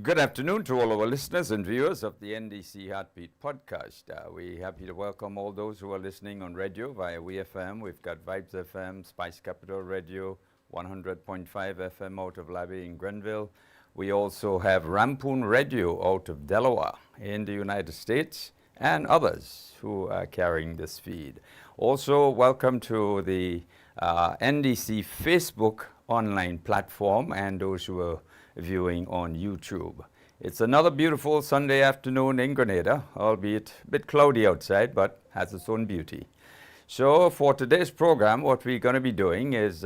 Good afternoon to all our listeners and viewers of the NDC Heartbeat podcast. We're happy to welcome all those who are listening on radio via WeFM. We've got Vibes FM, Spice Capital Radio, 100.5 FM out of Labby in Grenville. We also have Rampoon Radio out of Delaware in the United States and others who are carrying this feed. Also, welcome to the NDC Facebook online platform and those who are viewing on YouTube. It's another beautiful Sunday afternoon in Grenada, albeit a bit cloudy outside, but has its own beauty. So for today's program, what we're going to be doing is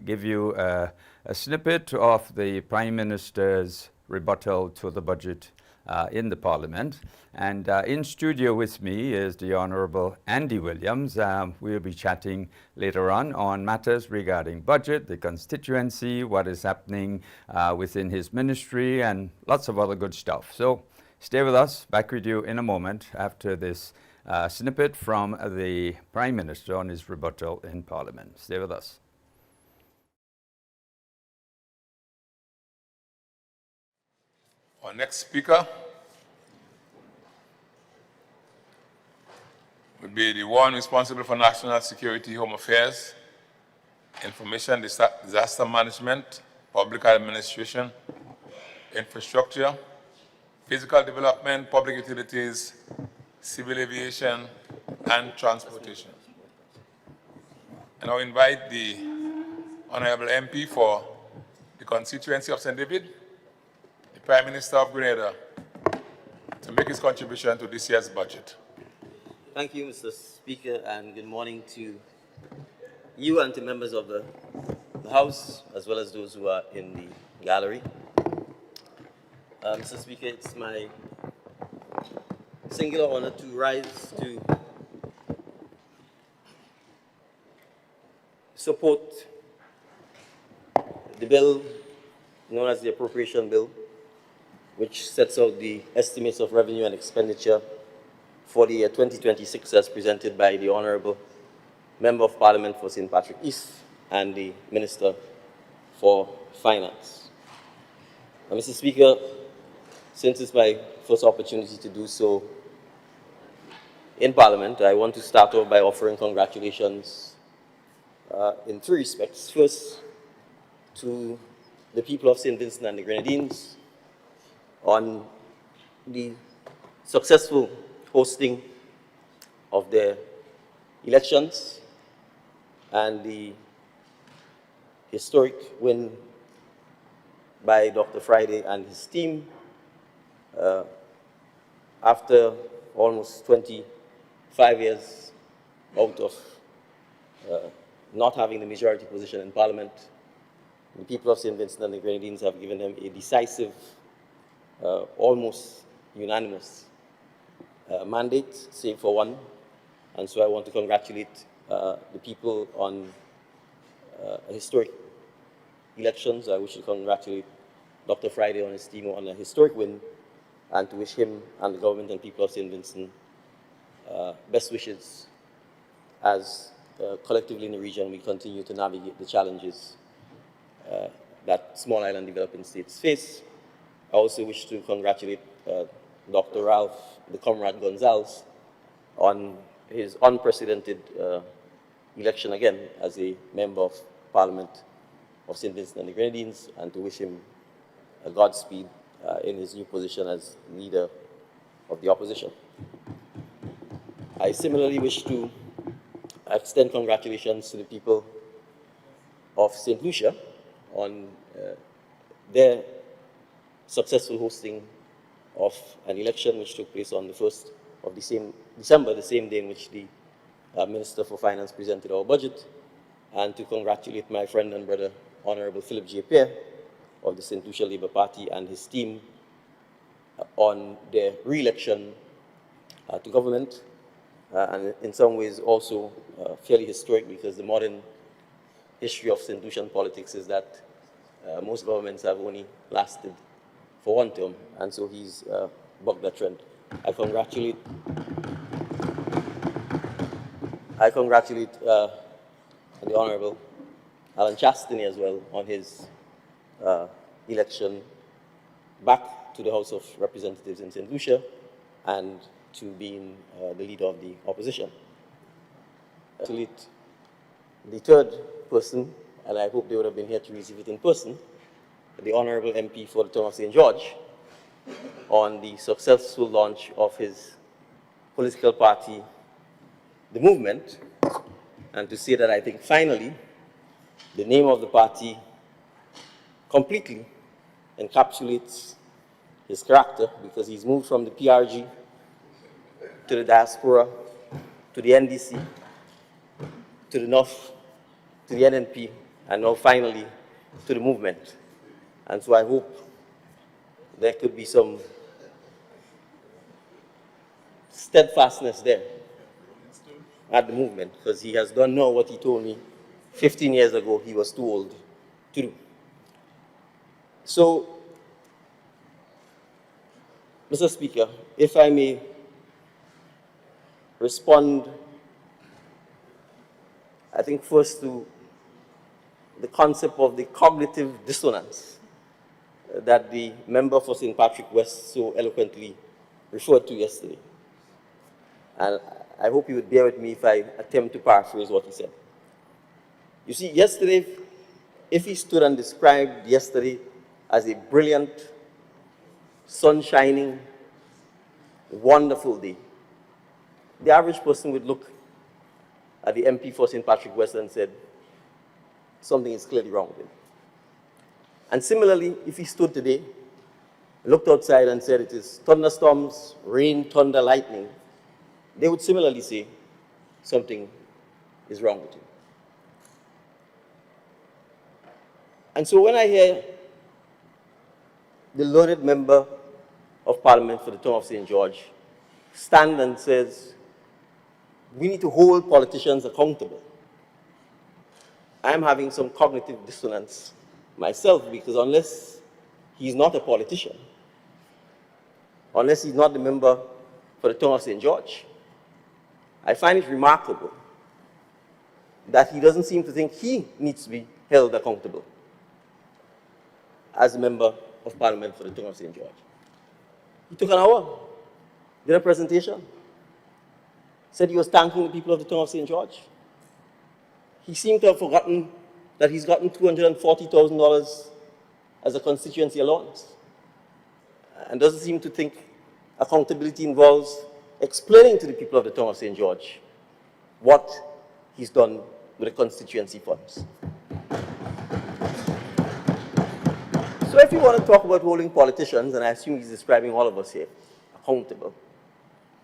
give you a snippet of the Prime Minister's rebuttal to the budget in the Parliament. And in studio with me is the Honourable Andy Williams. We'll be chatting later on matters regarding budget, the constituency, what is happening within his ministry, and lots of other good stuff. So stay with us. Back with you in a moment after this snippet from the Prime Minister on his rebuttal in Parliament. Stay with us. Our next speaker would be the one responsible for national security, home affairs, information, disaster management, public administration, infrastructure, physical development, public utilities, civil aviation, and transportation. And I invite the Honorable MP for the constituency of St. David, the Prime Minister of Grenada, to make his contribution to this year's budget. Thank you, Mr. Speaker, and good morning to you and to members of the House, as well as those who are in the gallery. Mr. Speaker, it's my singular honor to rise to support the bill known as the Appropriation Bill, which sets out the estimates of revenue and expenditure for the year 2026 as presented by the Honourable Member of Parliament for St. Patrick East and the Minister for Finance. Mr. Speaker, since it's my first opportunity to do so in Parliament, I want to start off by offering congratulations in three respects. First, to the people of St. Vincent and the Grenadines on the successful hosting of their elections and the historic win by Dr. Friday and his team after almost 25 years out of not having the majority position in Parliament. The people of St. Vincent and the Grenadines have given him a decisive, almost unanimous mandate, save for one. And so I want to congratulate the people on historic elections. I wish to congratulate Dr. Friday on his team on a historic win, and to wish him and the government and people of St. Vincent best wishes as collectively in the region we continue to navigate the challenges that small island developing states face. I also wish to congratulate Dr. Ralph, the Comrade Gonzalez, on his unprecedented election again as a Member of Parliament of St. Vincent and the Grenadines, and to wish him a Godspeed in his new position as Leader of the Opposition. I similarly wish to extend congratulations to the people of St. Lucia on their successful hosting of an election which took place on the 1st of December, the same day in which the Minister for Finance presented our budget, and to congratulate my friend and brother, Honourable Philip J. Pierre of the St. Lucia Labour Party and his team on their re-election to government, and in some ways also fairly historic, because the modern history of St. Lucian politics is that most governments have only lasted for one term, and so he's bucked that trend. I congratulate the Honourable Alan Chastany as well on his election back to the House of Representatives in St. Lucia and to being the leader of the opposition. Congratulate the third person, and I hope they would have been here to receive it in person, the Honorable MP for the town of St. George, on the successful launch of his political party, the Movement, and to say that I think finally the name of the party completely encapsulates his character, because he's moved from the PRG to the diaspora, to the NDC, to the North, to the NNP, and now finally to the Movement. And so I hope there could be some steadfastness there at the Movement, because he has done now what he told me 15 years ago he was too old to do. So, Mr. Speaker, if I may respond, I think first to the concept of the cognitive dissonance that the member for St. Patrick West so eloquently referred to yesterday. And I hope you would bear with me if I attempt to paraphrase what he said. You see, yesterday, if he stood and described yesterday as a brilliant, sun-shining, wonderful day, the average person would look at the MP for St. Patrick West and said, something is clearly wrong with him. And similarly, if he stood today, looked outside and said it is thunderstorms, rain, thunder, lightning, they would similarly say something is wrong with him. And so when I hear the learned member of Parliament for the town of St. George stand and says, we need to hold politicians accountable, I'm having some cognitive dissonance myself, because unless he's not a politician, unless he's not the member for the town of St. George, I find it remarkable that he doesn't seem to think he needs to be held accountable as a member of Parliament for the town of St. George. He took an hour, did a presentation, said he was thanking the people of the town of St. George. He seemed to have forgotten that he's gotten $240,000 as a constituency allowance, and doesn't seem to think accountability involves explaining to the people of the town of St. George what he's done with the constituency funds. So if you want to talk about holding politicians, and I assume he's describing all of us here, accountable,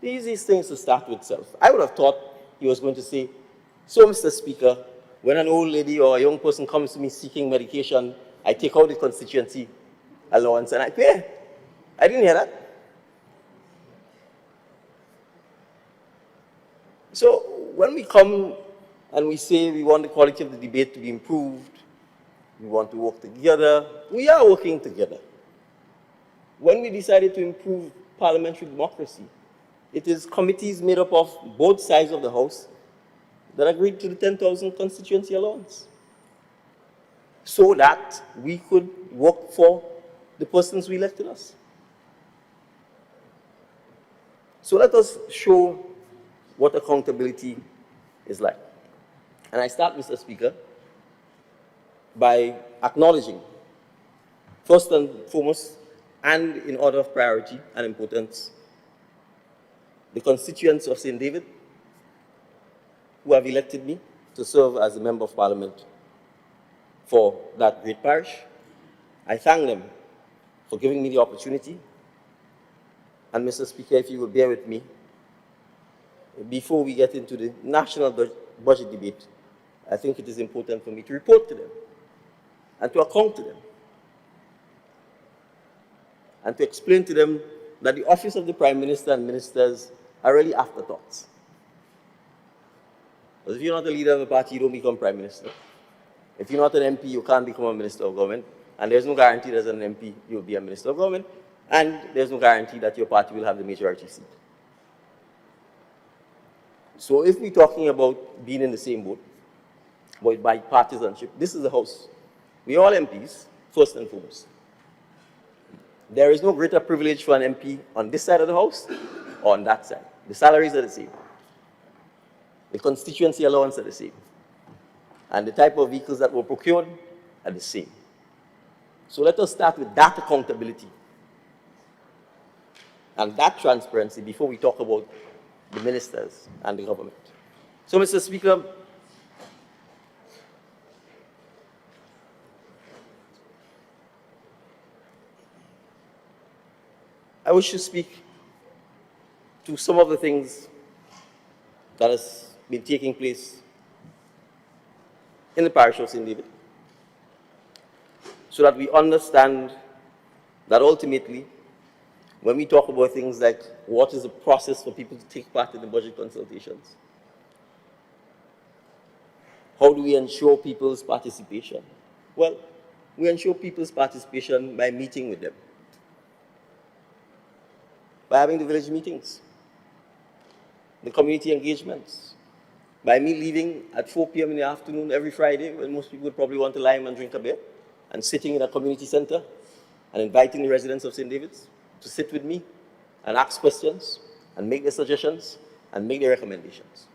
the easiest thing is to start with self. I would have thought he was going to say, so Mr. Speaker, when an old lady or a young person comes to me seeking medication, I take out the constituency allowance and I pay. I didn't hear that. So when we come and we say we want the quality of the debate to be improved, we want to work together, we are working together. When we decided to improve parliamentary democracy, it is committees made up of both sides of the House that agreed to the 10,000 constituency allowance, so that we could work for the persons who elected us. So let us show what accountability is like. And I start, Mr. Speaker, by acknowledging, first and foremost, and in order of priority and importance, the constituents of St. David who have elected me to serve as a member of Parliament for that great parish. I thank them for giving me the opportunity. And Mr. Speaker, if you will bear with me, before we get into the national budget debate, I think it is important for me to report to them and to account to them and to explain to them that the office of the Prime Minister and ministers are really afterthoughts. Because if you're not a leader of a party, you don't become Prime Minister. If you're not an MP, you can't become a Minister of Government. And there's no guarantee that as an MP, you'll be a Minister of Government. And there's no guarantee that your party will have the majority seat. So if we're talking about being in the same boat, about bipartisanship, this is the House. We're all MPs, first and foremost. There is no greater privilege for an MP on this side of the house or on that side. The salaries are the same. The constituency allowance are the same. And the type of vehicles that were procured are the same. So let us start with that accountability and that transparency before we talk about the ministers and the government. So, Mr. Speaker, I wish to speak to some of the things that has been taking place in the parish of St. David, so that we understand that ultimately, when we talk about things like what is the process for people to take part in the budget consultations, how do we ensure people's participation? Well, we ensure people's participation by meeting with them, by having the village meetings, the community engagements, by me leaving at 4 p.m. in the afternoon every Friday when most people would probably want to lie and drink a beer, and sitting in a community center and inviting the residents of St. David's to sit with me and ask questions and make their suggestions and make their recommendations.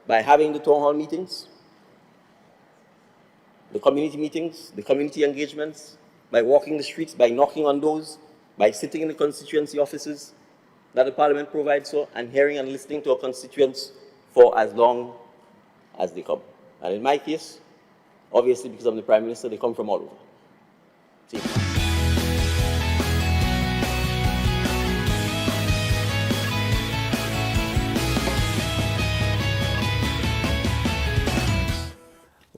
By having the town hall meetings, the community meetings, the community engagements, by walking the streets, by knocking on doors, by sitting in the constituency offices that the Parliament provides for, and hearing and listening to our constituents for as long as they come. And in my case, obviously because I'm the Prime Minister, they come from all over. See?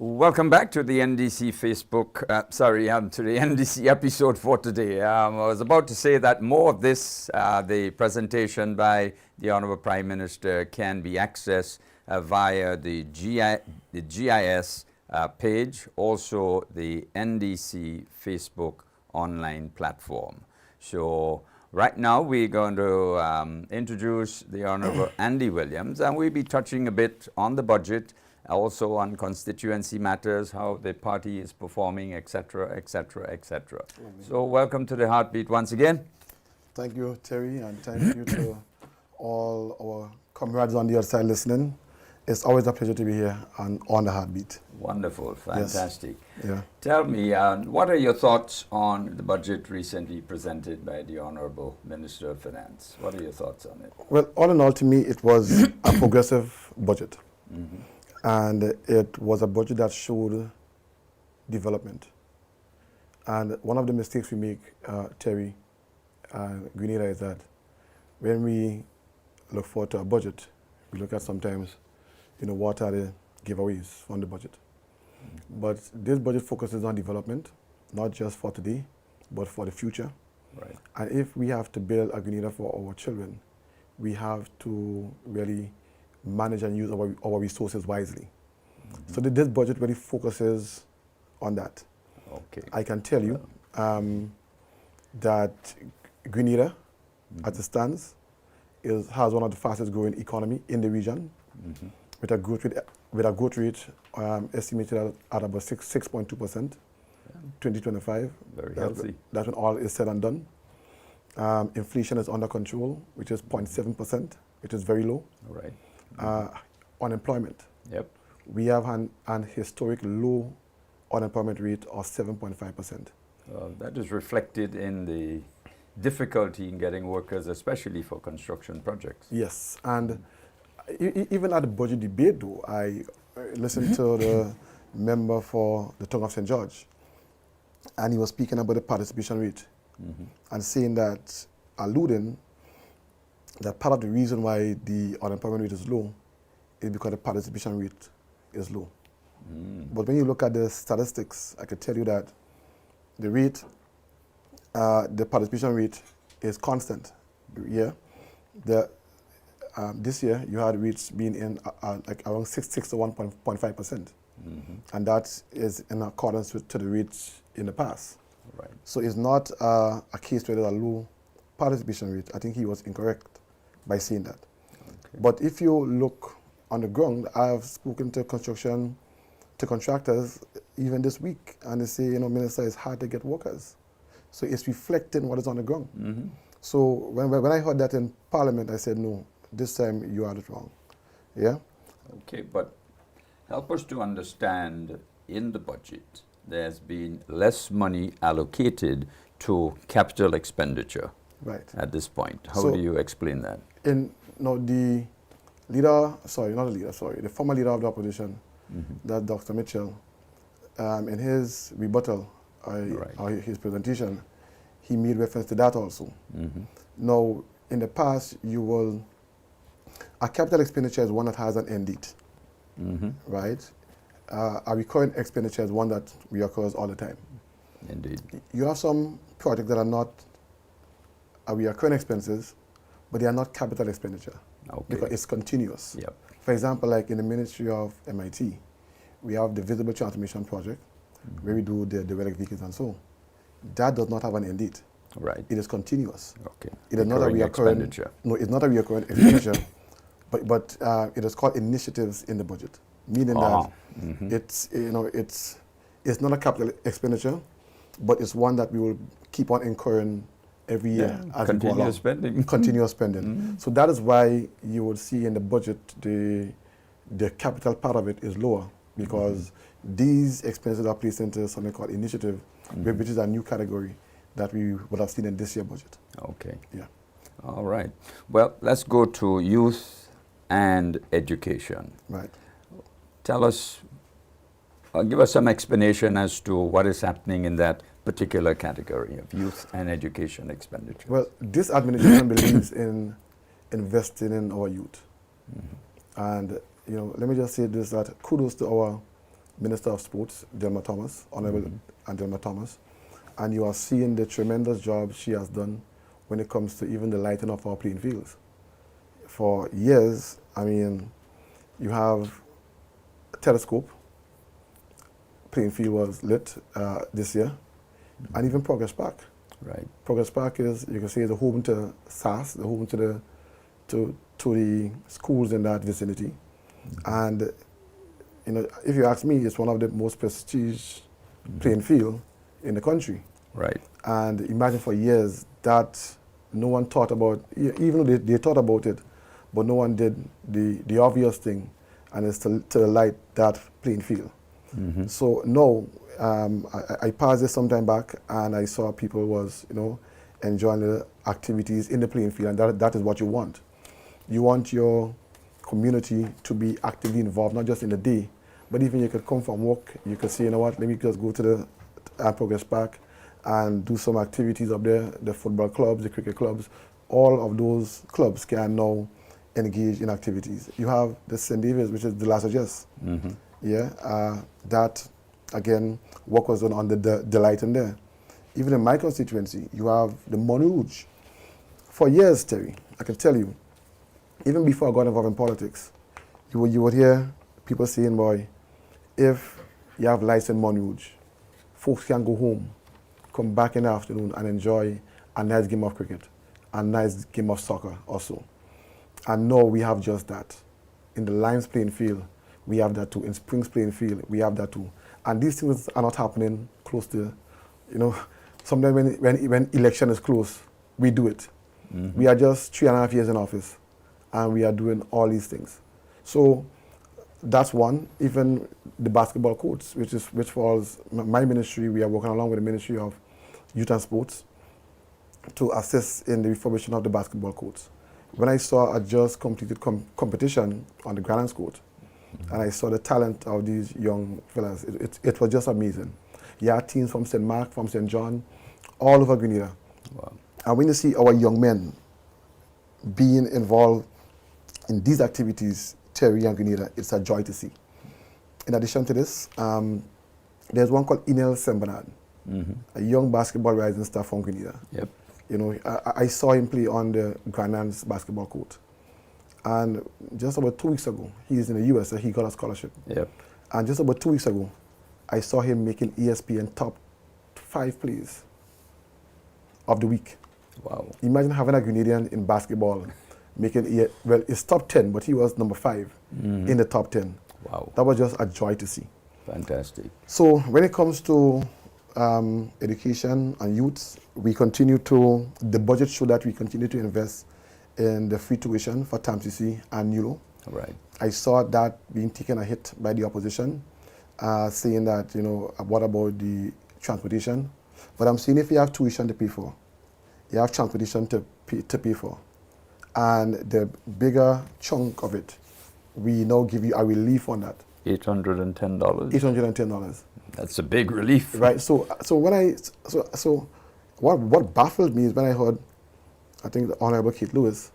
Welcome back to the NDC Facebook, to the NDC episode for today. I was about to say that more of this, the presentation by the Honourable Prime Minister, can be accessed via the GIS page, also the NDC Facebook online platform. So right now we're going to introduce the Honourable Andy Williams, and we'll be touching a bit on the budget, also on constituency matters, how the party is performing, etc., etc., etc. So welcome to the Heartbeat once again. Thank you, Terry, and thank you to all our comrades on the other side listening. It's always a pleasure to be here and on the Heartbeat. Wonderful, fantastic. Yes. Yeah. Tell me, what are your thoughts on the budget recently presented by the Honourable Minister of Finance? What are your thoughts on it? Well, all in all, to me, it was a progressive budget. Mm-hmm. And it was a budget that showed development. And one of the mistakes we make, Terry and Grenada, is that when we look forward to a budget, we look at sometimes, what are the giveaways from the budget. Mm-hmm. But this budget focuses on development, not just for today, but for the future. Right. And if we have to build a Grenada for our children, we have to really manage and use our resources wisely. Mm-hmm. So this budget really focuses on that. Okay. I can tell you that Grenada, as it stands, has one of the fastest growing economy in the region, with a growth rate estimated at about 6.2%, 2025. Very healthy. That's when all is said and done. Inflation is under control, which is 0.7%, which is very low. All right. Unemployment. Yep. We have an historic low unemployment rate of 7.5%. That is reflected in the difficulty in getting workers, especially for construction projects. Yes, and even at the budget debate, though, I listened to the member for the Tongue of St. George, and he was speaking about the participation rate, and saying that, alluding that part of the reason why the unemployment rate is low is because the participation rate is low. But when you look at the statistics, I can tell you that the participation rate is constant. Yeah, this year you had rates being in like around 6 to 1.5%, and that is in accordance to the rates in the past. Right. So it's not a case where there's a low participation rate. I think he was incorrect by saying that. Okay. But if you look on the ground, I have spoken to contractors even this week, and they say, Minister, it's hard to get workers. So it's reflecting what is on the ground. So when I heard that in Parliament, I said, no, this time you had it wrong. Yeah? Okay, but help us to understand, in the budget, there's been less money allocated to capital expenditure Right. at this point. How So- do you explain that? The leader, sorry, not the leader, sorry, the former leader of the opposition, that Dr. Mitchell, in his rebuttal, or his presentation, he made reference to that also. Now, in the past, a capital expenditure is one that has an end date, right? A recurrent expenditure is one that reoccurs all the time. Indeed. You have some projects that are not recurrent expenses, but they are not capital expenditure Okay. because it's continuous. Yep. For example, like in the Ministry of MIT, we have the Visible Transformation Project, where we do the relic vehicles and so. That does not have an end date. Right. It is continuous. Okay. It is not a Recurring recurring expenditure. No, it's not a recurring expenditure, but it is called initiatives in the budget, meaning that it's not a capital expenditure, but it's one that we will keep on incurring every year as we go along. Continuous spending. Continuous spending. So that is why you will see in the budget the capital part of it is lower, because these expenses are placed into something called initiative, which is a new category that we would have seen in this year's budget. Okay. Yeah. All right. Well, let's go to youth and education. Right. Tell us, give us some explanation as to what is happening in that particular category of youth and education expenditure. Well, this administration believes in investing in our youth. And, let me just say this, that kudos to our Minister of Sports, Delma Thomas, Honorable Delma Thomas. And you are seeing the tremendous job she has done when it comes to even the lighting of our playing fields. For years, you have a telescope, playing field was lit this year, and even Progress Park. Right. Progress Park is, you can say, the home to SAS, the home to the schools in that vicinity. And, if you ask me, it's one of the most prestigious playing field in the country. Right. And imagine for years that no one thought about, even though they thought about it, but no one did the obvious thing, and it's to light that playing field. So no, I passed this some time back, and I saw people was, enjoying the activities in the playing field, and that is what you want. You want your community to be actively involved, not just in the day, but even you could come from work, you could say, let me just go to the Progress Park and do some activities up there, the football clubs, the cricket clubs. All of those clubs can now engage in activities. You have the St. David's, which is the Last Address. That, again, work was done on the lighting there. Even in my constituency, you have the Monuge. For years, Terry, I can tell you, even before I got involved in politics, you would hear people saying, boy, if you have lights in Monuge, folks can go home, come back in the afternoon and enjoy a nice game of cricket, a nice game of soccer also. And now we have just that. In the Limes playing field, we have that too. In Springs playing field, we have that too. And these things are not happening close to, sometimes when election is close, we do it. We are just 3.5 years in office, and we are doing all these things. So that's one. Even the basketball courts, which falls my ministry, we are working along with the Ministry of Youth and Sports to assist in the refurbishment of the basketball courts. When I saw a just completed competition on the Grandlands court, and I saw the talent of these young fellas, it was just amazing. You had teams from St. Mark, from St. John, all over Grenada. Wow. And when you see our young men being involved in these activities, Terry and Grenada, it's a joy to see. In addition to this, there's one called Inel Sembanad, a young basketball rising star from Grenada. Yep. I saw him play on the Grandlands basketball court. And just about 2 weeks ago, he's in the US, so he got a scholarship. Yep. And just about 2 weeks ago, I saw him making ESPN top 5 plays of the week. Wow. Imagine having a Grenadian in basketball making, it's top 10, but he was number 5 in the top 10. Wow. That was just a joy to see. Fantastic. So when it comes to education and youths. We continue to, the budget show that we continue to invest in the free tuition for TAMCC and NULO. Right. I saw that being taken a hit by the opposition, saying that, what about the transportation? But I'm saying if you have tuition to pay for, you have transportation to pay for, and the bigger chunk of it, we now give you a relief on that. $810. $810. That's a big relief. Right. So what baffled me is when I heard, I think the Honorable Kate Lewis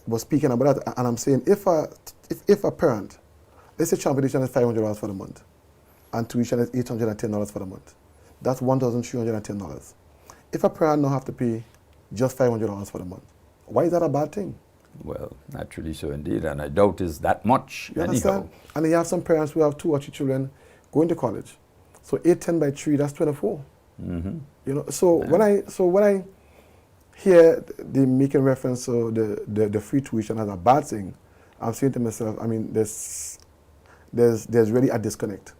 was speaking about that, and I'm saying if a parent, let's say transportation is $500 for the month, and tuition is $810 for the month, that's $1,310. If a parent now have to pay just $500 for the month, why is that a bad thing? Well, naturally so indeed, and I doubt it's that much You anyhow. understand? And you have some parents who have 2 or 3 children going to college. So 810 by 3, that's 24. Mm-hmm. So when I hear they making reference to the free tuition as a bad thing, I'm saying to myself, I mean, there's really a disconnect,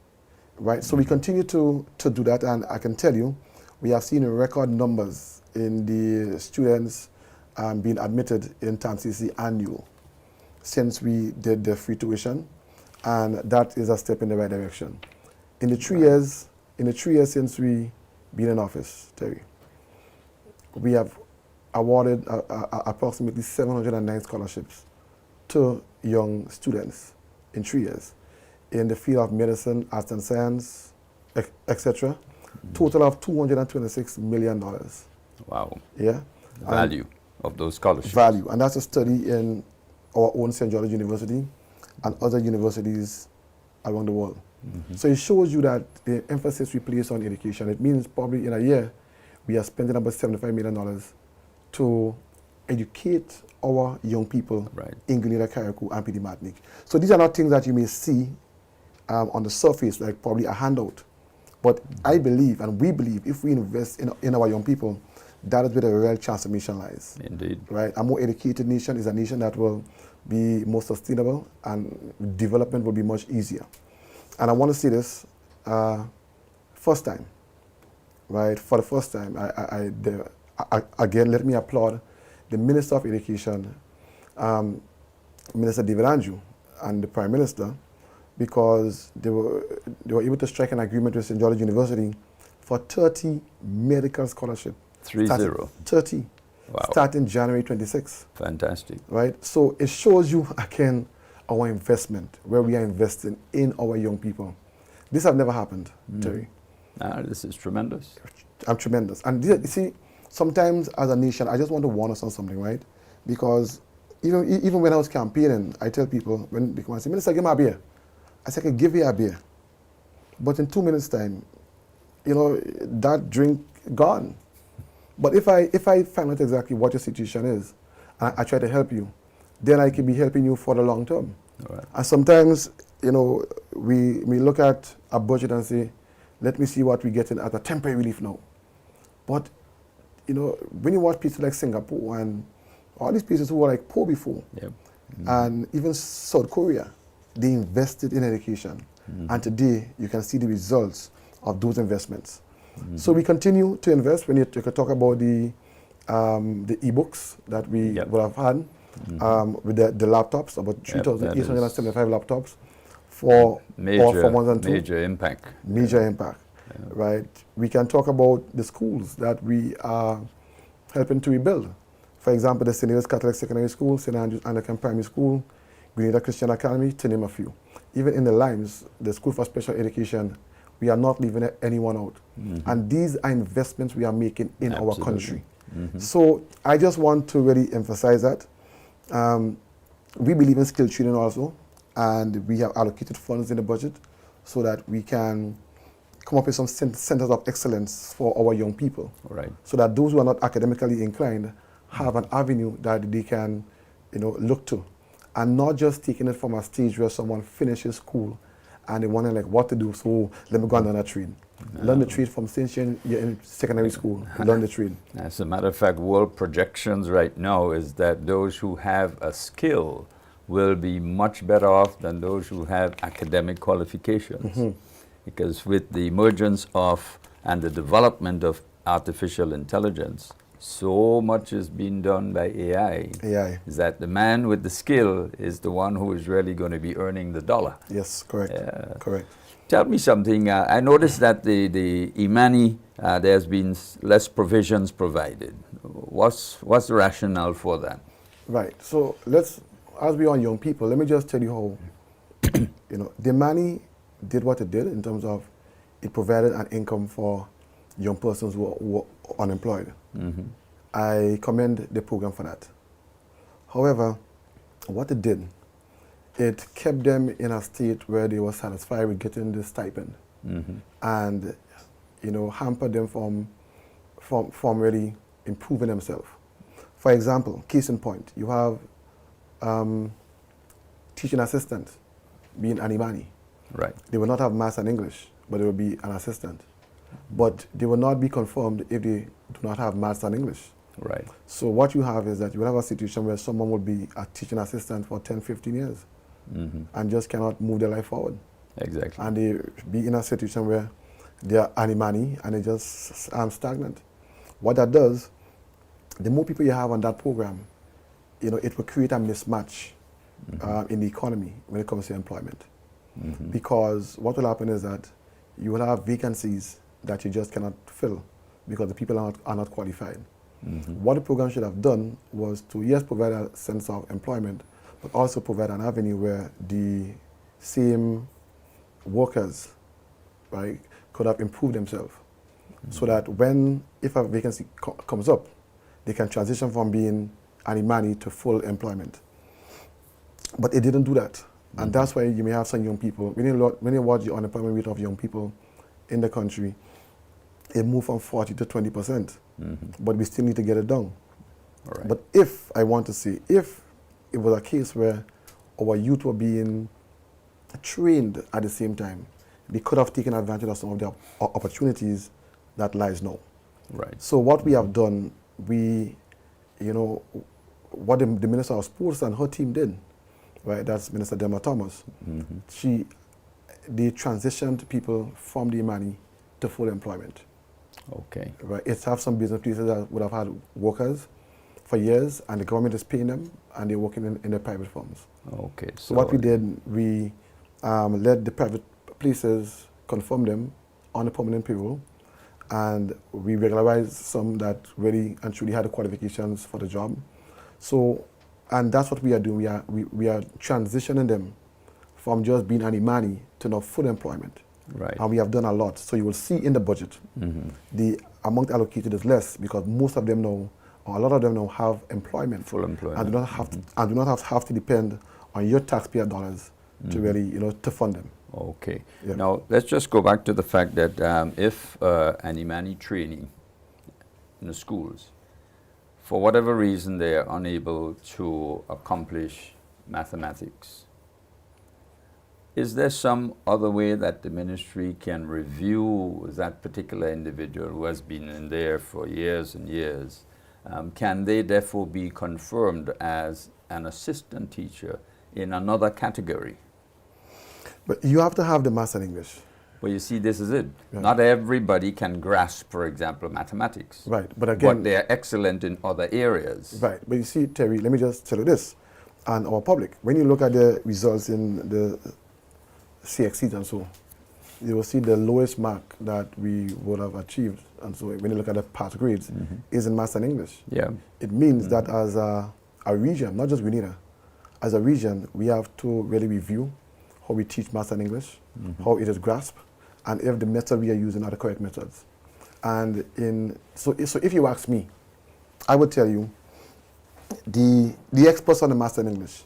right? So we continue to do that, and I can tell you, we have seen record numbers in the students being admitted in TAMCC annual since we did the free tuition, and that is a step in the right direction. In the 3 years since we been in office, Terry, we have awarded approximately 709 scholarships to young students in 3 years in the field of medicine, arts and science, etc. Total of $226 million. Wow. Yeah. The value of those scholarships. Value. And that's a study in our own St. George University and other universities around the world. So it shows you that the emphasis we place on education, it means probably in a year, we are spending about $75 million to educate our young people in Grenada, Carriacou, and PD Martinique. So these are not things that you may see on the surface, like probably a handout. But I believe, and we believe, if we invest in our young people, that is where the real transformation lies. Indeed. Right? A more educated nation is a nation that will be more sustainable, and development will be much easier. And I want to say this, first time, right? For the first time, again, let me applaud the Minister of Education, Minister David Andrew, and the Prime Minister, because they were able to strike an agreement with St. George University for 30 medical scholarships. 30. Wow. Starting January 26. Fantastic. Right? So it shows you, again, our investment, where we are investing in our young people. This has never happened, Terry. This is tremendous. I'm tremendous. And you see, sometimes as a nation, I just want to warn us on something, right? Because even when I was campaigning, I tell people, when they come and say, Minister, give me a beer. I say, I can give you a beer. But in 2 minutes' time, that drink gone. But if I find out exactly what your situation is, and I try to help you, then I can be helping you for the long term. Right. And sometimes, we look at a budget and say, let me see what we get in as a temporary relief now. But, when you watch places like Singapore and all these places who were like poor before, and even South Korea, they invested in education. And today, you can see the results of those investments. So we continue to invest. When you could talk about the e-books that we would have had, with the laptops, about 3,875 laptops for ones and two. Major impact. Major impact, right? We can talk about the schools that we are helping to rebuild. For example, the St. Louis Catholic Secondary School, St. Andrews Anglican Primary School, Grenada Christian Academy, to name a few. Even in the Limes, the School for Special Education, we are not leaving anyone out. And these are investments we are making in our country. So I just want to really emphasize that. We believe in skill training also, and we have allocated funds in the budget so that we can come up with some centers of excellence for our young people. Right. So that those who are not academically inclined have an avenue that they can, look to. And not just taking it from a stage where someone finishes school and they wonder like what to do, so let me go and learn a trade. Learn the trade from since you're in secondary school. Learn the trade. As a matter of fact, world projections right now is that those who have a skill will be much better off than those who have academic qualifications. Because with the emergence of and the development of artificial intelligence, so much is being done by AI. AI. Is that the man with the skill is the one who is really going to be earning the dollar. Yes, correct. Correct. Tell me something. I noticed that the Imani, there's been less provisions provided. What's the rationale for that? Right. So as we are young people, let me just tell you how, the money did what it did in terms of it provided an income for young persons who were unemployed. I commend the program for that. However, what it did, it kept them in a state where they were satisfied with getting the stipend, and hampered them from really improving themselves. For example, case in point, you have teaching assistants being an Imani. Right. They will not have maths and English, but they will be an assistant. But they will not be confirmed if they do not have maths and English. Right. So what you have is that you will have a situation where someone will be a teaching assistant for 10, 15 years and just cannot move their life forward. Exactly. And they be in a situation where they are an Imani and they just stagnant. What that does, the more people you have on that program, it will create a mismatch in the economy when it comes to employment. Because what will happen is that you will have vacancies that you just cannot fill because the people are not qualified. What the program should have done was to, yes, provide a sense of employment, but also provide an avenue where the same workers, right, could have improved themselves so that if a vacancy comes up, they can transition from being an Imani to full employment. But it didn't do that. And that's why you may have some young people, when you watch the unemployment rate of young people in the country, it moved from 40 to 20%. But we still need to get it down. All right. But if it was a case where our youth were being trained at the same time, they could have taken advantage of some of the opportunities that lies now. Right. So what we have done, what the Minister of Sports and her team did, right, that's Minister Delma Thomas, they transitioned people from the Imani to full employment. Okay. Right. It's have some business places that would have had workers for years, and the government is paying them, and they're working in the private firms. Okay. So what we did, we let the private places confirm them on a permanent payroll, and we regularized some that really and truly had the qualifications for the job. So, and that's what we are doing. We are transitioning them from just being an Imani to now full employment. Right. And we have done a lot. So you will see in the budget, the amount allocated is less because most of them now, or a lot of them now, have employment. Full employment. And do not have to depend on your taxpayer dollars to really, to fund them. Okay. Yeah. Now, let's just go back to the fact that if an Imani trainee in the schools, for whatever reason they are unable to accomplish mathematics, is there some other way that the ministry can review that particular individual who has been in there for years and years? Can they therefore be confirmed as an assistant teacher in another category? But you have to have the maths and English. Well, you see, this is it. Yeah. Not everybody can grasp, for example, mathematics. Right, but again... But they are excellent in other areas. Right, but you see, Terry, let me just tell you this, and our public, when you look at the results in the CXCs and so, you will see the lowest mark that we would have achieved, and so when you look at the pass grades, is in maths and English. Yeah. It means that as a region, not just Grenada, as a region, we have to really review how we teach maths and English, how it is grasped, and if the methods we are using are the correct methods. And so if you ask me, I would tell you the experts on the maths and English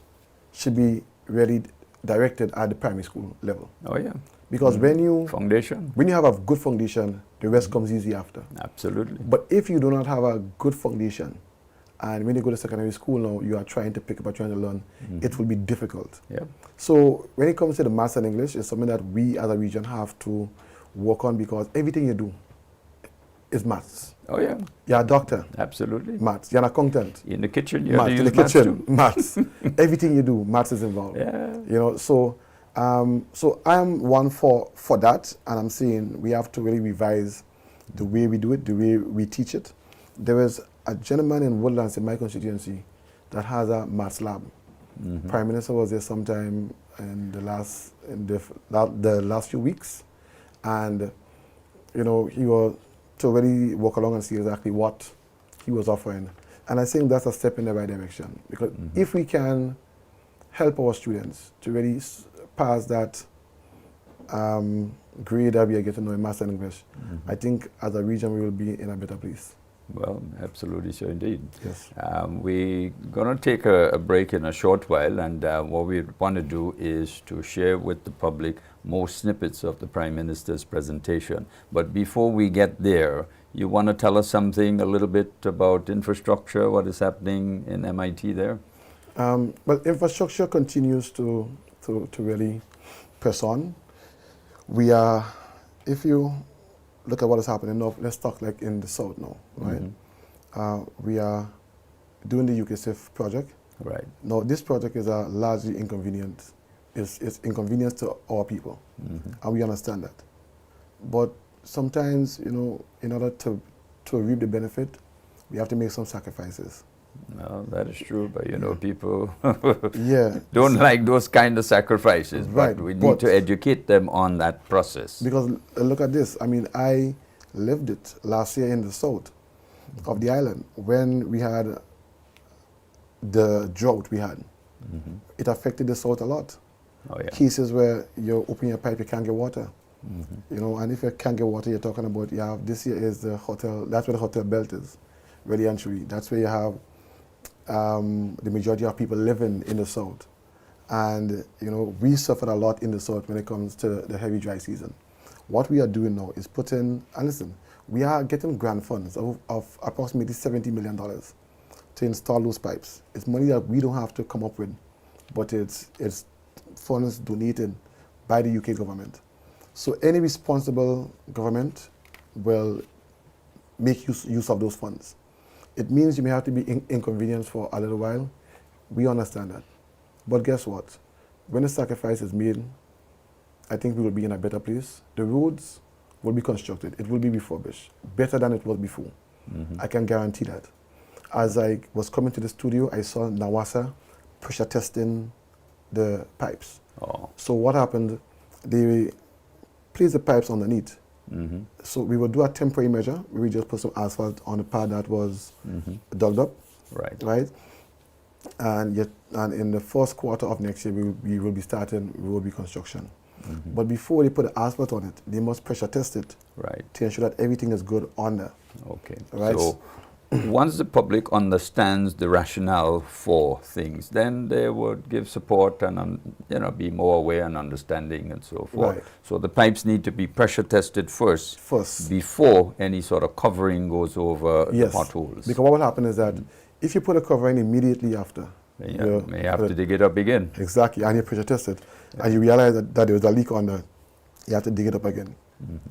should be really directed at the primary school level. Oh, yeah. Because when you have a good foundation, the rest comes easy after. Absolutely. But if you do not have a good foundation, and when you go to secondary school now, you are trying to pick up or trying to learn, it will be difficult. Yeah. So when it comes to the maths and English, it's something that we as a region have to work on because everything you do is maths. Oh, yeah. You're a doctor. Absolutely. Maths. You're an accountant. In the kitchen, you have maths. to In the use kitchen, maths too. maths. Everything you do, maths is involved. Yeah. So I'm one for that, and I'm saying we have to really revise the way we do it, the way we teach it. There is a gentleman in Woodlands in my constituency that has a maths lab. Prime Minister was there sometime in the last few weeks, and you know, he was to really walk along and see exactly what he was offering. And I think that's a step in the right direction, because if we can help our students to really pass that grade that we are getting now in Maths and English, I think as a region we will be in a better place. Well, absolutely so indeed. Yes. We're going to take a break in a short while, and what we want to do is to share with the public more snippets of the Prime Minister's presentation. But before we get there, you want to tell us something a little bit about infrastructure, what is happening in MIT there? Well, infrastructure continues to really press on. We are, if you look at what is happening now, let's talk like in the south now, right? We are doing the UKSIF project. Right. Now, this project is a largely inconvenient. It's inconvenience to our people, and we understand that. But sometimes, you know, in order to reap the benefit, we have to make some sacrifices. No, that is true, but you know, people don't like those kind of sacrifices, right, but we need to educate them on that process. Because look at this, I mean, I lived it last year in the south of the island when we had the drought we had. It affected the south a lot. Oh, yeah. Cases where you open your pipe, you can't get water. You know, and if you can't get water, you're talking about, you have, this year is the hotel, that's where the hotel belt is, really and truly. That's where you have the majority of people living in the south. And, you know, we suffered a lot in the south when it comes to the heavy dry season. What we are doing now is putting, and listen, we are getting grant funds of approximately $70 million to install those pipes. It's money that we don't have to come up with, but it's funds donated by the UK government. So any responsible government will make use of those funds. It means you may have to be inconvenienced for a little while. We understand that. But guess what? When the sacrifice is made, I think we will be in a better place. The roads will be constructed. It will be refurbished, better than it was before. I can guarantee that. As I was coming to the studio, I saw NAWASA pressure testing the pipes. So what happened? They placed the pipes underneath. So we will do a temporary measure. We just put some asphalt on the pad that was dug up. Right. And in the first quarter of next year, we will be starting road reconstruction. But before they put the asphalt on it, they must pressure test it to ensure that everything is good on there. Okay. Right. So once the public understands the rationale for things, then they would give support and you know, be more aware and understanding and so forth. Right. So the pipes need to be pressure tested first before any sort of covering goes over the potholes. Because what will happen is that if you put a covering immediately after, you may have to dig it up again. Exactly, and you pressure test it, and you realize that there was a leak on there, you have to dig it up again.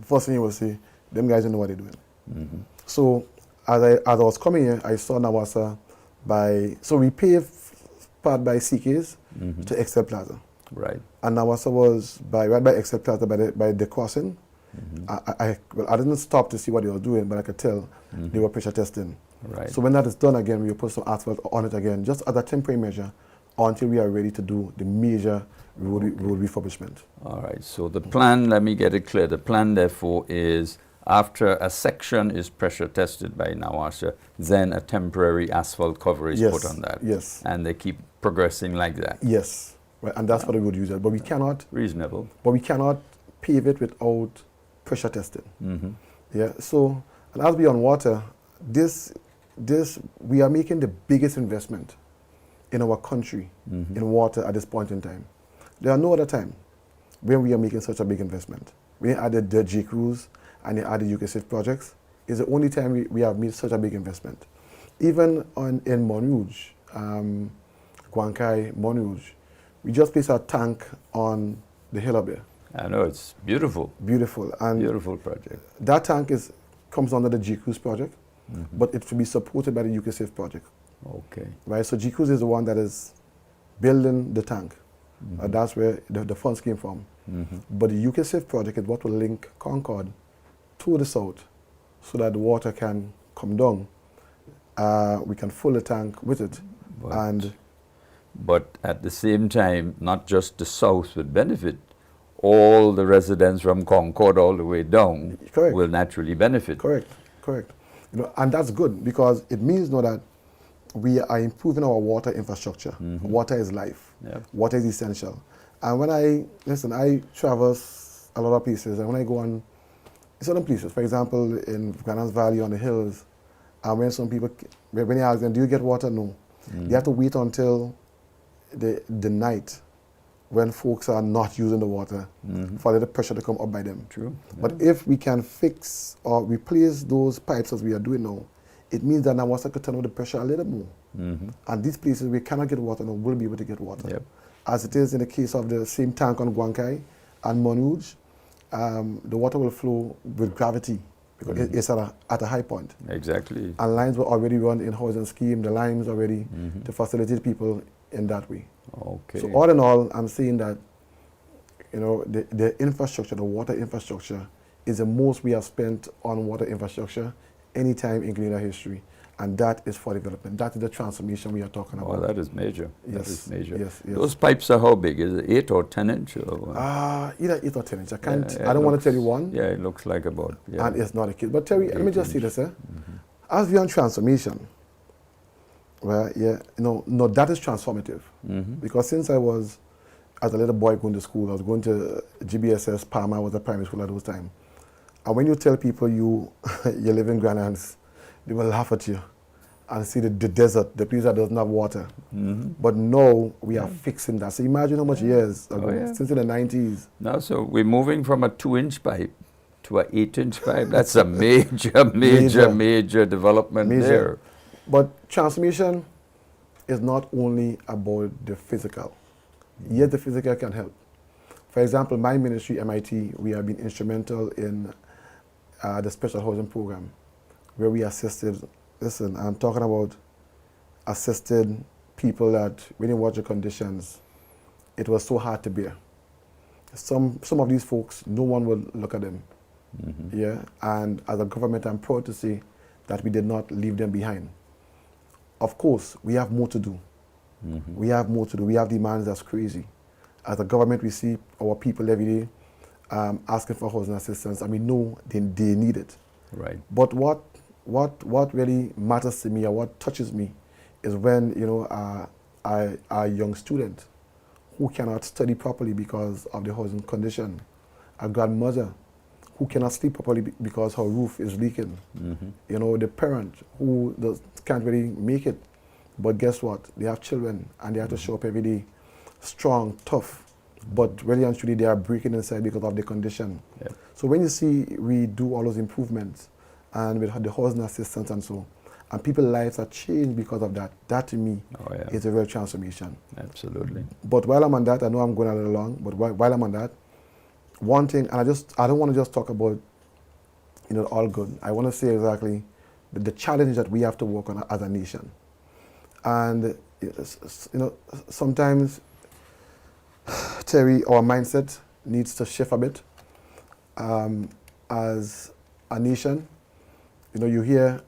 First thing you will see, them guys don't know what they're doing. So as I was coming here, I saw NAWASA so we paved part by CK's to Excel Plaza. Right. And NAWASA was right by Excel Plaza by the crossing. I didn't stop to see what they were doing, but I could tell they were pressure testing. Right. So when that is done again, we will put some asphalt on it again, just as a temporary measure, until we are ready to do the major road refurbishment. All right. So the plan, let me get it clear. The plan, therefore, is after a section is pressure tested by NAWASA, then a temporary asphalt cover is put on that. Yes. And they keep progressing like that. Yes. Right. And that's what we would use. But we cannot. Reasonable. But we cannot pave it without pressure testing. Yeah. So, and as we on water, we are making the biggest investment in our country in water at this point in time. There are no other time when we are making such a big investment. We added the J Cruise and the added UKSIF projects. It's the only time we have made such a big investment. Even in Montrouge, Guankai, Montrouge, we just placed a tank on the hill up there. I know, it's beautiful. Beautiful. And beautiful project. That tank comes under the J Cruise project, but it will be supported by the UKSIF project. Okay. Right, so J Cruise is the one that is building the tank. That's where the funds came from. But the UKSIF project is what will link Concord to the south so that the water can come down. We can fill the tank with it. But at the same time, not just the south would benefit, all the residents from Concord all the way down Correct. will naturally benefit. Correct. And that's good, because it means now that we are improving our water infrastructure. Water is life. Yep. Water is essential. And when I traverse a lot of places, and when I go on certain places, for example, in Granance Valley on the hills, and when when you ask them, do you get water? No. They have to wait until the night when folks are not using the water for the pressure to come up by them. True. But if we can fix or replace those pipes as we are doing now, it means that now water could turn up the pressure a little more. And these places we cannot get water now will be able to get water. Yep. As it is in the case of the same tank on Guankai and Monouge, the water will flow with gravity because it's at a high point. Exactly. And lines were already run in housing scheme. The lines are ready to facilitate people in that way. Okay. So all in all, I'm saying that, you know, the infrastructure, the water infrastructure, is the most we have spent on water infrastructure any time in Grenada history. And that is for development. That is the transformation we are talking about. Oh, that is major. Yes. That is major. Yes. Those pipes are how big? Is it 8 or 10 inch? Either 8 or 10 inch. I Yeah, don't want to tell you one. Yeah, it looks like about. Yeah. And it's not a kid. But Terry, let me just say this. As we are on transformation, well, yeah, no, that is transformative. Because since I was, as a little boy going to school, I was going to GBSS, Palmer was a primary school at those time. And when you tell people you live in Granance, they will laugh at you and see the desert, the place that doesn't have water. But now we are fixing that. So imagine how much years ago, since in the 90s. Now, so we're moving from a 2-inch pipe to an 8-inch pipe. That's a major development there. But transformation is not only about the physical. Yes, the physical can help. For example, my ministry, MIT, we have been instrumental in the special housing program, where we assisted, listen, I'm talking about assisted people that when you watch the conditions, it was so hard to bear. Some of these folks, no one will look at them. Yeah, and as a government, I'm proud to say that we did not leave them behind. Of course, we have more to do. We have more to do. We have demands that's crazy. As a government, we see our people every day asking for housing assistance, and we know they need it. Right. But what really matters to me, or what touches me, is when a young student who cannot study properly because of the housing condition, a grandmother who cannot sleep properly because her roof is leaking, the parent who can't really make it, but guess what? They have children and they have to show up every day, strong, tough, but really and truly they are breaking inside because of the condition. Yep. So when you see we do all those improvements and with the housing assistance and so, and people's lives are changed because of that, that to me is a real transformation. Absolutely. But while I'm on that, I know I'm going a little long, but while I'm on that, one thing, and I don't want to just talk about, all good. I want to say exactly the challenge that we have to work on as a nation. And, sometimes, Terry, our mindset needs to shift a bit. As a nation, you hear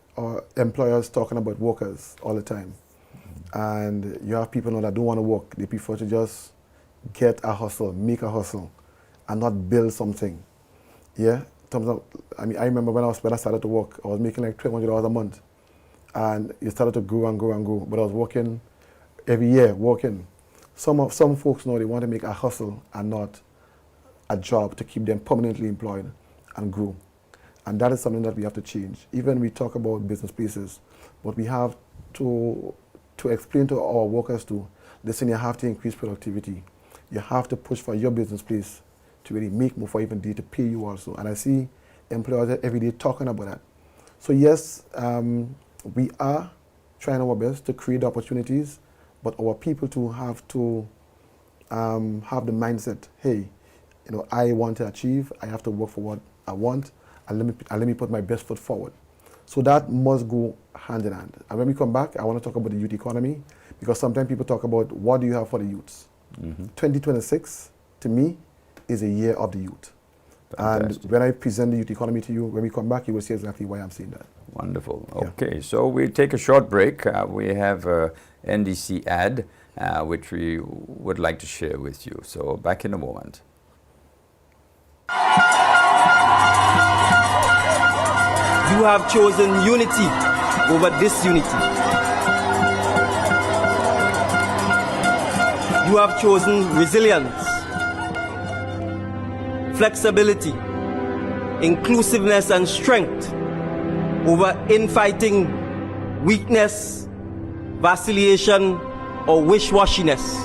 employers talking about workers all the time. And you have people now that don't want to work. They prefer to just get a hustle, make a hustle, and not build something. Yeah? I remember when I started to work, I was making like $1,200 a month. And it started to grow and grow and grow. But I was working every year, Some folks know they want to make a hustle and not a job to keep them permanently employed and grow. And that is something that we have to change. Even we talk about business places, but we have to explain to our workers listen, you have to increase productivity. You have to push for your business place to really make more for even day to pay you also. And I see employers every day talking about that. So yes, we are trying our best to create opportunities, but our people too have to have the mindset, hey, I want to achieve, I have to work for what I want, and let me put my best foot forward. So that must go hand in hand. And when we come back, I want to talk about the youth economy, because sometimes people talk about what do you have for the youths. 2026, to me, is a year of the youth. Fantastic. And when I present the youth economy to you, when we come back, you will see exactly why I'm saying that. Wonderful. Yeah. Okay, so we take a short break. We have a NDC ad, which we would like to share with you. So back in a moment. You have chosen unity over disunity. You have chosen resilience, flexibility, inclusiveness and strength over infighting, weakness, vacillation, or wish-washiness.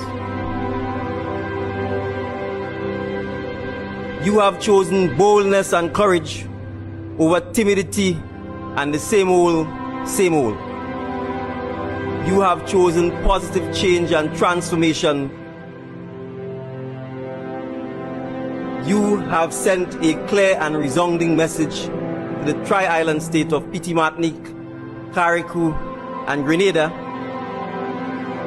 You have chosen boldness and courage over timidity and the same old, same old. You have chosen positive change and transformation. You have sent a clear and resounding message to the tri-island state of Petit Martinique, Carriacou, and Grenada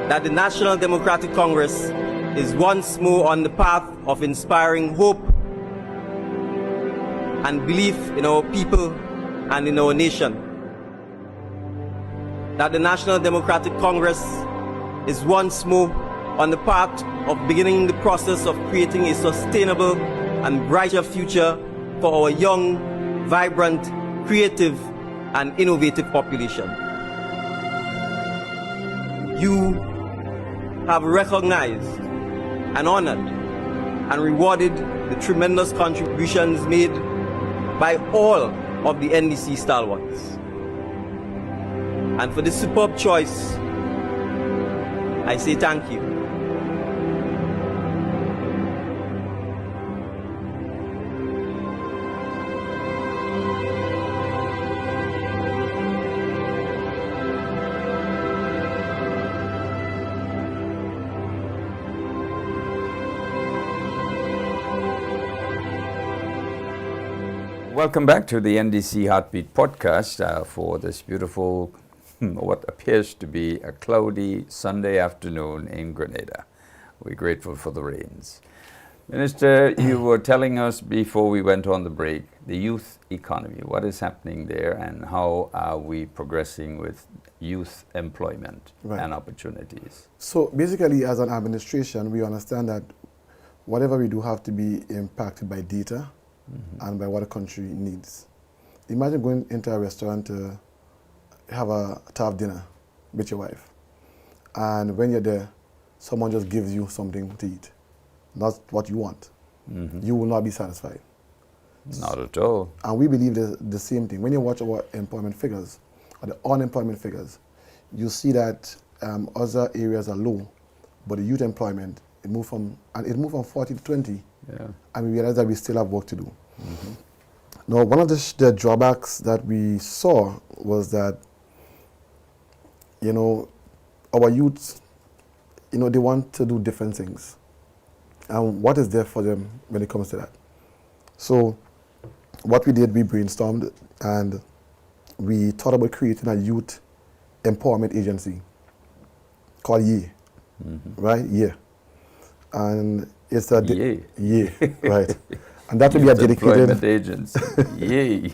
that the National Democratic Congress is once more on the path of inspiring hope and belief in our people and in our nation. That the National Democratic Congress is once more on the path of beginning the process of creating a sustainable and brighter future for our young, vibrant, creative, and innovative population. You have recognized and honored and rewarded the tremendous contributions made by all of the NDC stalwarts. And for this superb choice, I say thank you. Welcome back to the NDC Heartbeat podcast for this beautiful, what appears to be a cloudy Sunday afternoon in Grenada. We're grateful for the rains. Minister, you were telling us before we went on the break, the youth economy. What is happening there and how are we progressing with youth employment and opportunities? So basically, as an administration, we understand that whatever we do have to be impacted by data and by what the country needs. Imagine going into a restaurant to have dinner with your wife, and when you're there, someone just gives you something to eat, not what you want. You will not be satisfied. Not at all. And we believe the same thing. When you watch our employment figures, or the unemployment figures, you see that other areas are low, but the youth employment, it moved from 40 to 20. Yeah. And we realize that we still have work to do. Now, one of the drawbacks that we saw was that, our youths, they want to do different things. And what is there for them when it comes to that? So what we did, we brainstormed and we thought about creating a youth empowerment agency called YE, right? YE. And it's a YE, right? And that will be a dedicated employment agency. YE.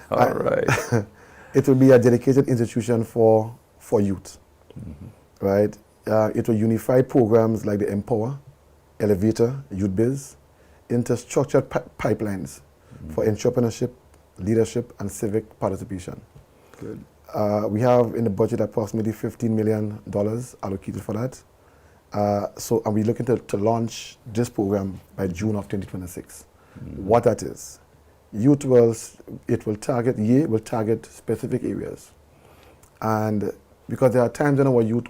All right. It will be a dedicated institution for youth, right? It will unify programs like the Empower, Elevator, Youth Biz into structured pipelines for entrepreneurship, leadership, and civic participation. Good. We have in the budget approximately $15 million allocated for that. And we're looking to launch this program by June of 2026. What that is, YE will target specific areas. And because there are times when our youth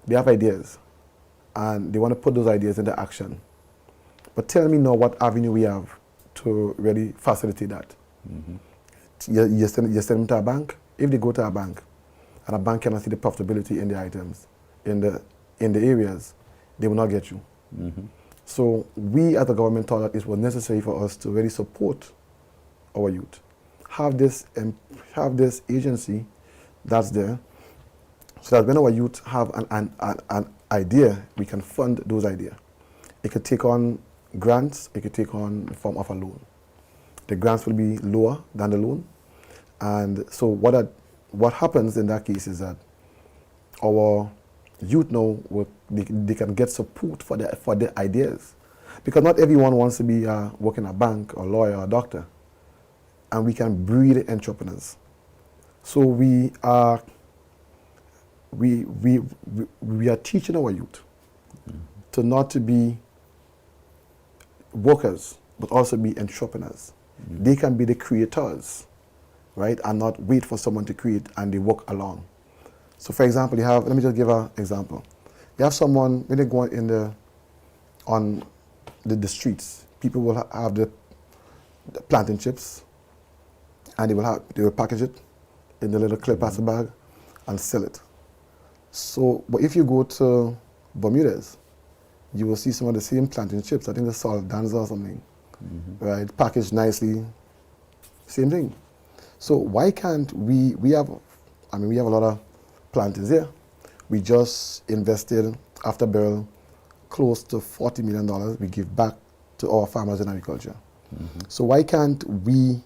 they have ideas, and they want to put those ideas into action. But tell me now what avenue we have to really facilitate that. You send them to a bank. If they go to a bank, and a bank cannot see the profitability in the items, in the areas, they will not get you. So we as a government thought that it was necessary for us to really support our youth. Have this agency that's there, so that when our youth have an idea, we can fund those ideas. It could take on grants, it could take on the form of a loan. The grants will be lower than the loan. And so what happens in that case is that our youth now, they can get support for their ideas. Because not everyone wants to be work in a bank or lawyer or doctor. And we can breed entrepreneurs. So we are teaching our youth to not to be workers, but also be entrepreneurs. They can be the creators, right, and not wait for someone to create and they work along. So for example, let me just give an example. You have someone, when they go on the streets, people will have the plantain chips, and they will package it in the little clear plastic bag and sell it. So, but if you go to Bermuda's, you will see some of the same plantain chips. I think it's salt danza or something, right? Packaged nicely, same thing. So why can't we have a lot of plantains here. We just invested, after Beryl, close to $40 million we give back to our farmers in agriculture. So why can't we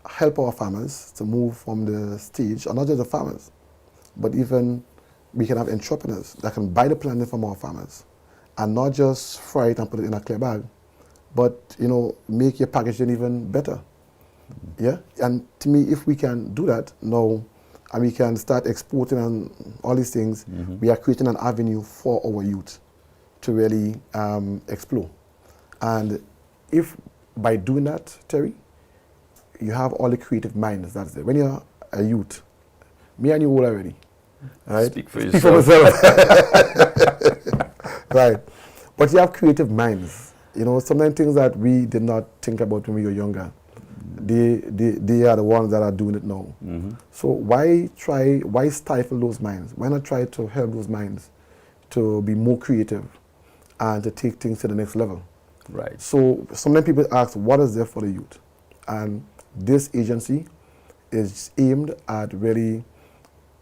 help our farmers to move from the stage, or not just the farmers, but even we can have entrepreneurs that can buy the plantain from our farmers and not just fry it and put it in a clear bag, but make your packaging even better. Yeah, and to me, if we can do that now, and we can start exporting and all these things, we are creating an avenue for our youth to really explore. And if by doing that, Terry, you have all the creative minds that's there. When you're a youth, me and you all already, right? Speak for yourself. Right. But you have creative minds. Sometimes things that we did not think about when we were younger, they are the ones that are doing it now. So why stifle those minds? Why not try to help those minds to be more creative and to take things to the next level? Right. So sometimes people ask, what is there for the youth? And this agency is aimed at really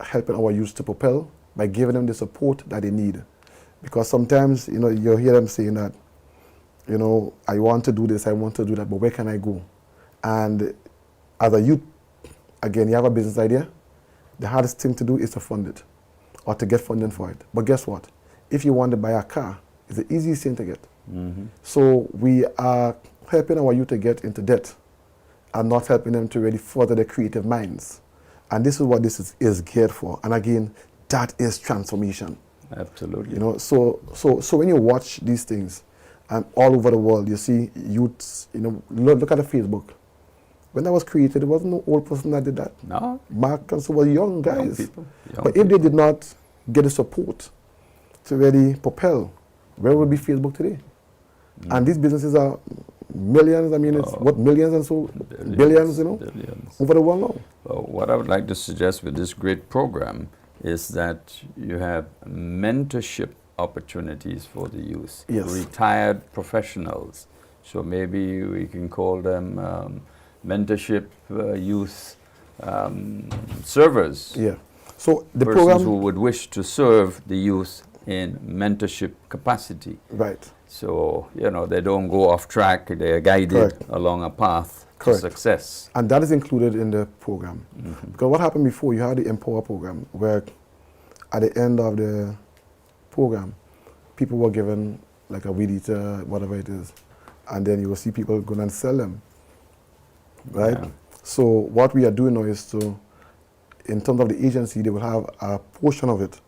helping our youth to propel by giving them the support that they need. Because sometimes, you hear them saying that, I want to do this, I want to do that, but where can I go? And as a youth, again, you have a business idea, the hardest thing to do is to fund it or to get funding for it. But guess what? If you want to buy a car, it's the easiest thing to get. So we are helping our youth to get into debt and not helping them to really further their creative minds. And this is what this is geared for. And again, that is transformation. Absolutely. So when you watch these things, and all over the world, you see youths, look at the Facebook. When that was created, there wasn't no old person that did that. No. Mark and so were young guys. Young people. But if they did not get the support to really propel, where would be Facebook today? And these businesses are millions, it's what, millions and so, billions, Billions. over the world now. Well, what I would like to suggest with this great program is that you have mentorship opportunities for the youth. Yes. Retired professionals. So maybe we can call them mentorship youth servers. Yeah. So the persons program, who would wish to serve the youth in mentorship capacity. right. So, they don't go off track, they are guided Correct. along a path Correct. to success. And that is included in the program. Because what happened before, you had the Empower program, where at the end of the program, people were given like a weed eater, whatever it is, and then you will see people go and sell them, right? Yeah. So what we are doing now is to, in terms of the agency, they will have a portion of it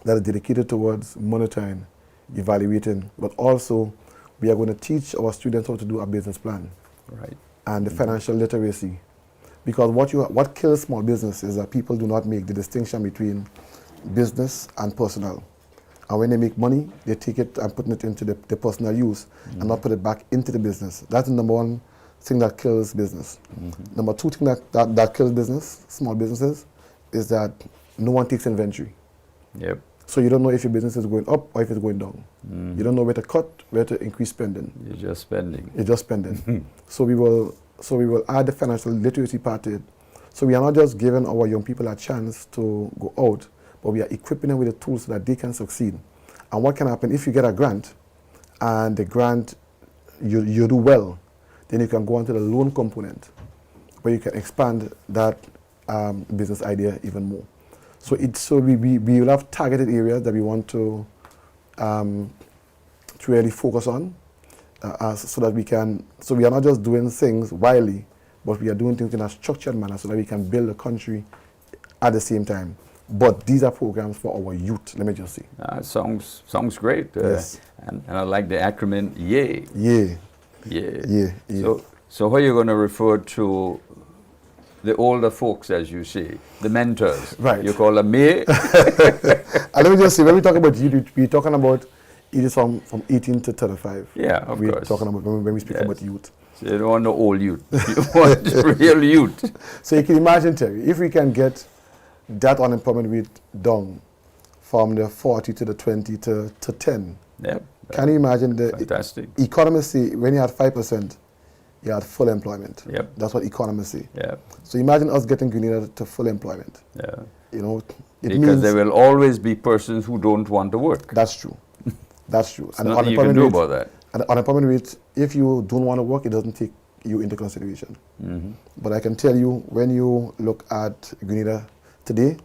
that is dedicated towards monitoring, evaluating, but also we are going to teach our students how to do a business plan. Right. And the financial literacy. Because what kills small business is that people do not make the distinction between business and personal. And when they make money, they take it and put it into the personal use and not put it back into the business. That's the number one thing that kills business. Number two thing that kills business, small businesses, is that no one takes inventory. Yep. So you don't know if your business is going up or if it's going down. You don't know where to cut, where to increase spending. You're just spending. You're just spending. So we will add the financial literacy part to it. So we are not just giving our young people a chance to go out, but we are equipping them with the tools so that they can succeed. And what can happen if you get a grant and the grant, you do well, then you can go on to the loan component where you can expand that business idea even more. So we will have targeted areas that we want to really focus on, so that we are not just doing things wildly, but we are doing things in a structured manner so that we can build a country at the same time. But these are programs for our youth, let me just say. Sounds great. Yes. And I like the acronym YAY. Yeah. Yeah. Yeah. Yeah. So how are you going to refer to the older folks, as you say, the mentors? Right. You call them May? And let me just say, when we talk about youth, we're talking about it is from 18 to 35. Yeah, of we're course. Talking about when we speak Yes. about youth. So you don't want no old youth. You want real youth. So you can imagine, Terry, if we can get that unemployment rate down from the 40 to the 20 to 10, Yep. can you imagine the Fantastic. economists say when you had 5%, you had full employment. Yep. That's what economists say. Yeah. So imagine us getting Grenada to full employment. Yeah. You know, it Because means there will always be persons who don't want to work. that's true. That's true. There's nothing you can do about that. And the unemployment rate, if you don't want to work, it doesn't take you into consideration. Mm-hmm. But I can tell you, when you look at Grenada today,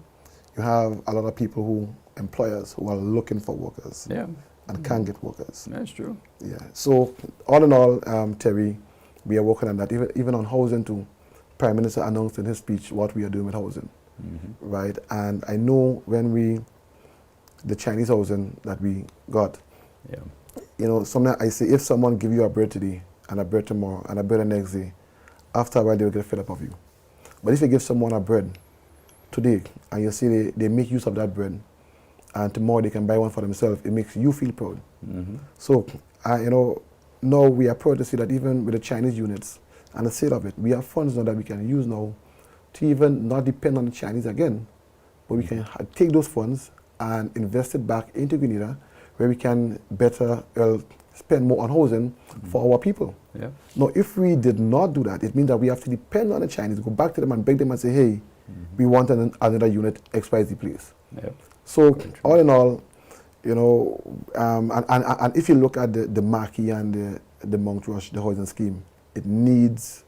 you have a lot of people employers who are looking for workers Yeah. and can't get workers. That's true. Yeah. So all in all, Terry, we are working on that. Even on housing too. Prime Minister announced in his speech what we are doing with housing, Mm-hmm. right? And I know the Chinese housing that we got, Yeah. you know, sometimes I say, if someone give you a bread today and a bread tomorrow and a bread the next day, after a while they will get fed up of you. But if you give someone a bread today and you see they make use of that bread, and tomorrow they can buy one for themselves, it makes you feel proud. Mm-hmm. So, you know, now we are proud to see that even with the Chinese units and the sale of it, we have funds now that we can use now to even not depend on the Chinese again, but we can take those funds and invest it back into Grenada, where we can better spend more on housing for our people. Yeah. Now, if we did not do that, it means that we have to depend on the Chinese, go back to them and beg them and say, hey, we want another unit XYZ place. Yeah. So all in all, you know, and if you look at the Marquis and the Mount Rush, the housing scheme, it needs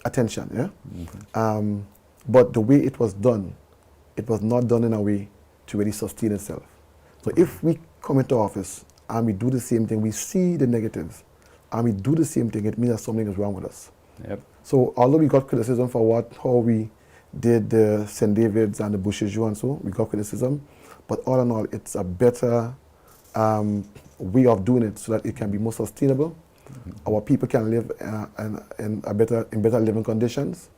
attention, yeah? Mm-hmm. But the way it was done, it was not done in a way to really sustain itself. So if we come into office and we do the same thing, we see the negatives, and we do the same thing, it means that something is wrong with us. Yep. So although we got criticism for how we did the St. David's and the Bouchergeau and so, we got criticism, but all in all, it's a better way of doing it so that it can be more sustainable. Mm-hmm. Our people can live in better living conditions,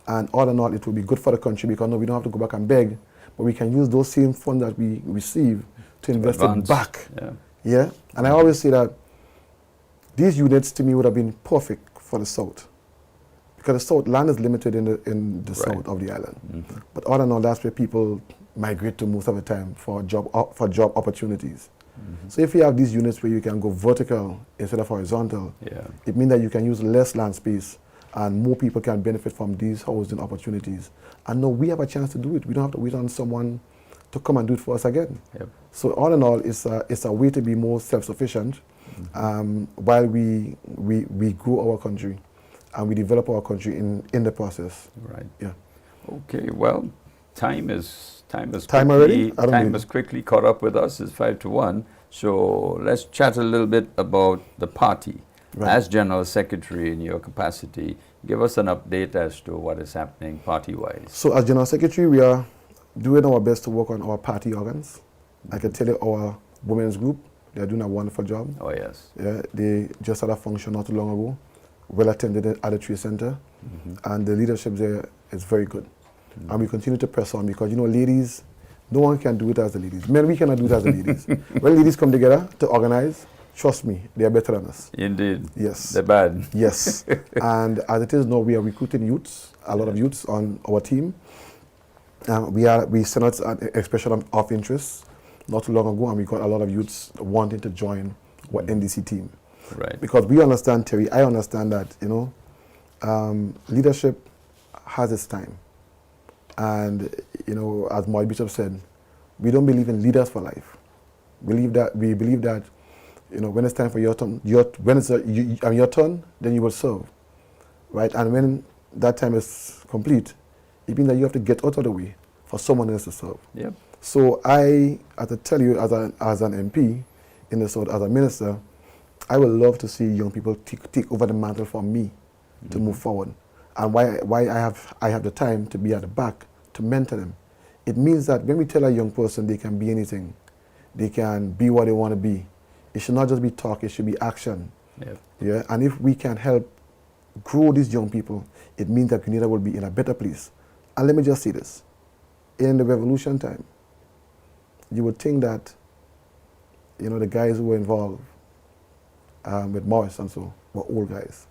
and all in all, it will be good for the country because now we don't have to go back and beg, but we can use those same funds that we receive to invest it back. Yeah. Yeah, and I always say that these units to me would have been perfect for the South, because the South land is limited in the Right. south of the island. Mm-hmm. But all in all, that's where people migrate to most of the time for job opportunities. Mm-hmm. So if you have these units where you can go vertical instead of horizontal, Yeah. it means that you can use less land space and more people can benefit from these housing opportunities. And now we have a chance to do it. We don't have to wait on someone to come and do it for us again. Yep. So all in all, it's a way to be more self-sufficient while we grow our country and we develop our country in the process. Right. Yeah. Okay. Well, time already? I don't time know. has quickly caught up with us. It's 5-1. So let's chat a little bit about the party. Right. As General Secretary in your capacity, give us an update as to what is happening party-wise. So as General Secretary, we are doing our best to work on our party organs. I can tell you our women's group, they're doing a wonderful job. Oh, yes. Yeah, they just had a function not too long ago, well attended at the Trade Center, and the leadership there is very good. And we continue to press on because, you know, ladies, no one can do it as the ladies. Men, we cannot do it as the ladies. When ladies come together to organize, trust me, they are better than us. Indeed. Yes. They're bad. Yes. And as it is now, we are recruiting youths, a lot of youths on our team. We sent out an expression of interest not too long ago, and we got a lot of youths wanting to join our NDC team. Right. Because we understand, Terry, I understand that, you know, leadership has its time. And, you know, as my bishop said, we don't believe in leaders for life. We believe that when it's time for your turn, when it's your turn, then you will serve, right? And when that time is complete, it means that you have to get out of the way for someone else to serve. Yep. So I tell you, as an MP in the South, as a minister, I would love to see young people take over the mantle for me to move forward. And why I have the time to be at the back to mentor them. It means that when we tell a young person they can be anything, they can be what they want to be, it should not just be talk, it should be action. Yep. Yeah? And if we can help grow these young people, it means that Grenada will be in a better place. And let me just say this. In the revolution time, you would think that, the guys who were involved with Morris and so were old guys.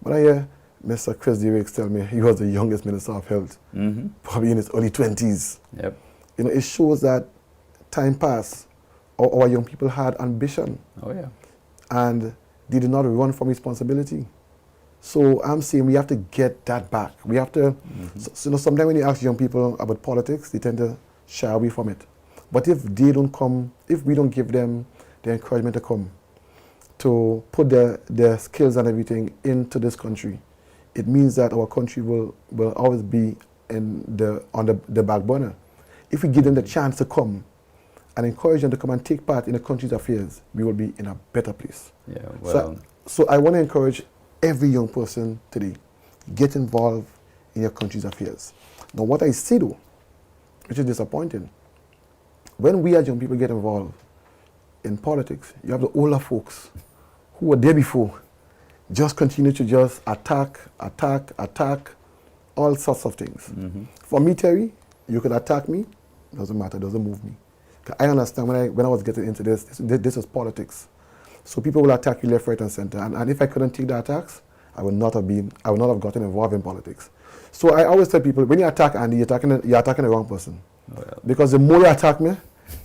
But I hear Mr. Chris Derricks tell me he was the youngest Minister of Health, probably in his early 20s. Yep. It shows that time passed, our young people had ambition. Oh, yeah. And they did not run from responsibility. So I'm saying we have to get that back. We have to, sometimes when you ask young people about politics, they tend to shy away from it. But if they don't come, if we don't give them the encouragement to come, to put their skills and everything into this country, it means that our country will always be on the back burner. If we give them the chance to come and encourage them to come and take part in the country's affairs, we will be in a better place. Yeah, well. So I want to encourage every young person today, get involved in your country's affairs. Now what I see though, which is disappointing, when we as young people get involved in politics, you have the older folks who were there before, just continue to just attack, all sorts of things. For me, Terry, you could attack me, doesn't matter, doesn't move me. I understand when I was getting into this is politics. So people will attack you left, right, and center. And if I couldn't take the attacks, I would not have gotten involved in politics. So I always tell people, when you attack Andy, you're attacking the wrong person. Well, because the more you attack me,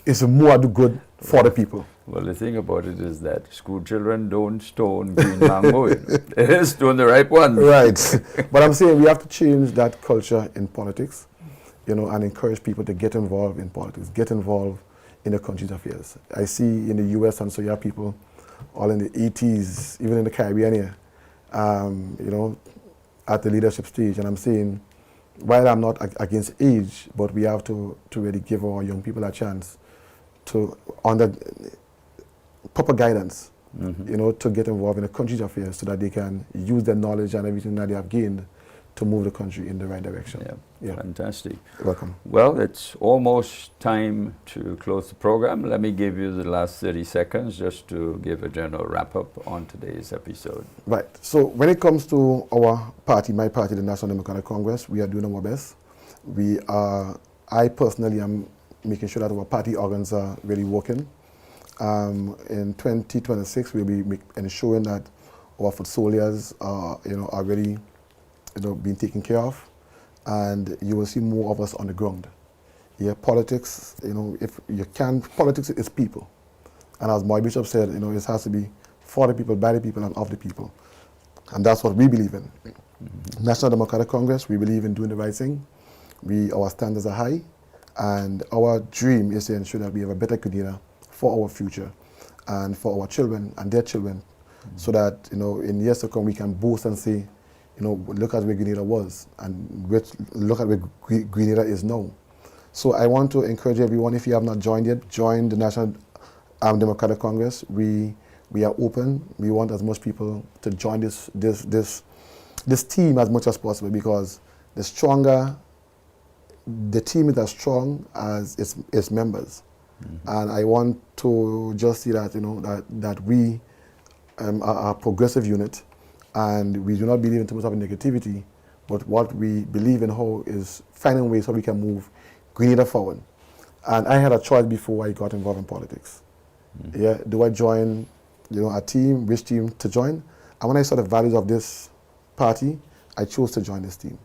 it's the more I do good for the people. Well, the thing about it is that school children don't stone green mango. They stone the ripe ones. Right. But I'm saying we have to change that culture in politics, and encourage people to get involved in politics, get involved in the country's affairs. I see in the US, and so you have people all in the 80s, even in the Caribbean here, at the leadership stage. And I'm saying, while I'm not against age, but we have to really give our young people a chance to, under proper guidance, to get involved in the country's affairs so that they can use their knowledge and everything that they have gained to move the country in the right direction. Yeah. Fantastic. You're welcome. Well, it's almost time to close the program. Let me give you the last 30 seconds just to give a general wrap-up on today's episode. Right. So when it comes to our party, my party, the National Democratic Congress, we are doing our best. I personally am making sure that our party organs are really working. In 2026, we'll be ensuring that our foot soldiers are really being taken care of, and you will see more of us on the ground. Yeah, politics, if you can, politics is people. And as my bishop said, it has to be for the people, by the people, and of the people. And that's what we believe in. National Democratic Congress, we believe in doing the right thing. Our standards are high, and our dream is to ensure that we have a better Grenada for our future and for our children and their children, so that in years to come we can boast and say, look at where Grenada was and look at where Grenada is now. So I want to encourage everyone, if you have not joined yet, join the National Democratic Congress. We are open. We want as much people to join this team as much as possible, because the team is as strong as its members. And I want to just see that that we are a progressive unit, and we do not believe in terms of negativity, but what we believe in how is finding ways how we can move Grenada forward. And I had a choice before I got involved in politics. Yeah, do I join a team, which team to join? And when I saw the values of this party, I chose to join this team.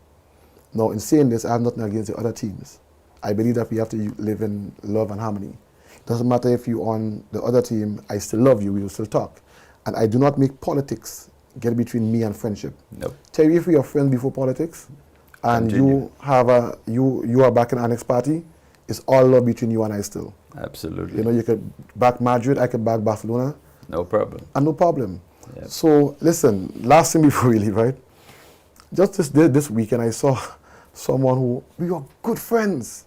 Now, in saying this, I have nothing against the other teams. I believe that we have to live in love and harmony. It doesn't matter if you're on the other team, I still love you, we will still talk. And I do not make politics get between me and friendship. No. Terry, if we are friends before politics, and you are back in the next party, it's all love between you and I still. Absolutely. You could back Madrid, I could back Barcelona, No problem. And no problem. Yep. So listen, last thing before we leave, right? Just this weekend, I saw someone who, we were good friends.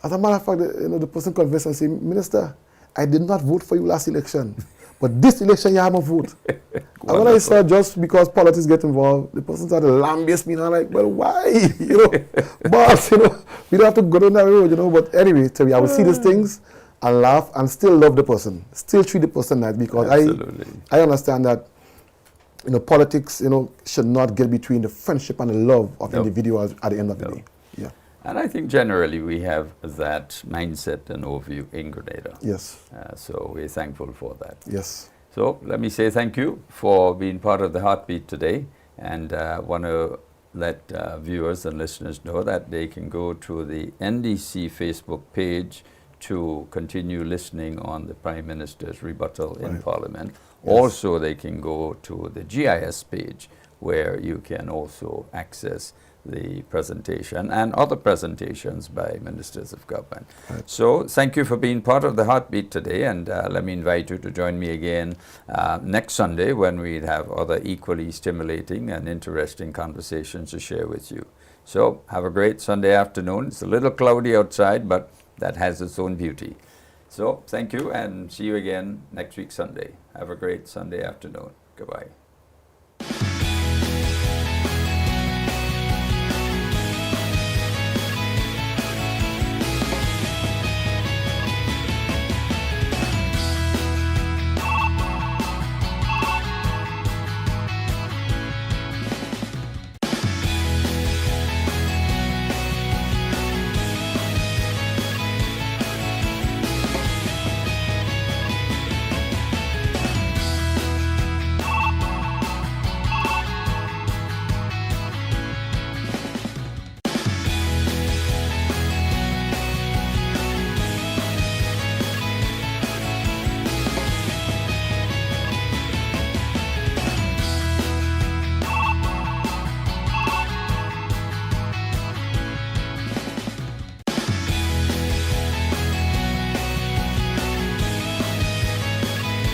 As a matter of fact, the person convinced and said, Minister, I did not vote for you last election, but this election you have a vote. And when I saw just because politics get involved, the person started lambaste me, and I'm like, well, why? Boss, we don't have to go down that road, But anyway, Terry, I will see these things and laugh and still love the person, still treat the person nice, because I understand that politics should not get between the friendship and the love of individuals at the end of the day. Yeah. And I think generally we have that mindset and overview in Grenada. Yes. So we're thankful for that. Yes. So let me say thank you for being part of the Heartbeat today, and want to let viewers and listeners know that they can go to the NDC Facebook page to continue listening on the Prime Minister's rebuttal in Parliament. Yes. Also, they can go to the GIS page, where you can also access the presentation and other presentations by ministers of government. Right. So thank you for being part of the Heartbeat today, and let me invite you to join me again next Sunday, when we have other equally stimulating and interesting conversations to share with you. So have a great Sunday afternoon. It's a little cloudy outside, but that has its own beauty. So thank you, and see you again next week Sunday. Have a great Sunday afternoon. Goodbye.